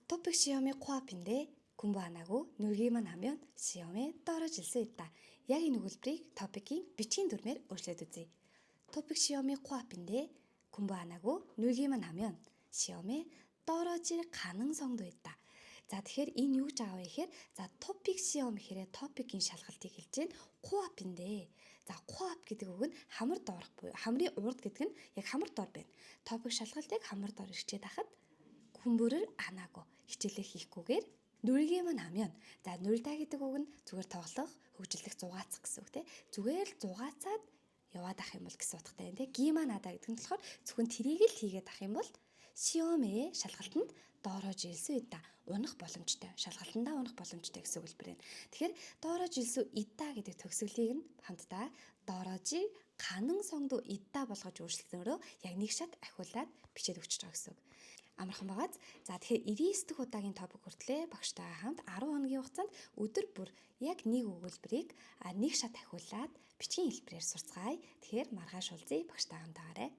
토픽 시험이 코앞인데 공부 안 하고 놀기만 하면 시험에 떨어질 수 있다. Яг энэ өгүүлбэрийг топикийн бичгийн дүрмээр өөрчлөөд үзье. 토픽 시험이 코앞인데 공부 안 하고 놀기만 하면 시험에 떨어질 가능성도 있다. За тэгэхээр энэ юу гэж байгаа вэ гэхээр топик 시험 гэхээр топикийн шалгалтыг хэлж байна. 코앞인데 코앞 гэдэг үг нь хамар доорх буюу хамрын урд гэдэг нь яг хамар доор байна. Топик шалгалтыг хамар доор ирчээд хахад 공부를 안 하고 хичээлээ хийхгүйгээр 놀기만 하면 놀다 гэдэг үг нь зүгээр тоглох, хөгжлөх, зугаацах гэсэн үг те. Зүгээр л зугаацаад яваад ах юм бол гэсэн утгатай байна те. Гимаа надаа гэдэг нь болохоор зөвхөн тэрийг л хийгээд ах юм бол 시험에 шалгалтанд доорож ирсүү идда. Унах боломжтой. Шалгалтандаа унах боломжтой гэсэн үг байна. Тэгэхээр доорож ирсүү идда гэдэг төгсгөлийг нь хамтдаа доорожи 가능성도 있다 болгож өөрчлөлтөөрөө яг нэг шат ахиулаад бичээд өгч байгаа гэсэн үг. Амархан байгааз. Тэгэхээр 99 дахь удаагийн топик хүртлээр багштай хамт 10 хоногийн хугацаанд өдөр бүр яг нэг өгүүлбэрийг нэг шат ахиулаад бичгийн хэлбэрээр сурцгаая. Тэгэхээр маргааш уулзъя багштай хамтаагаарай.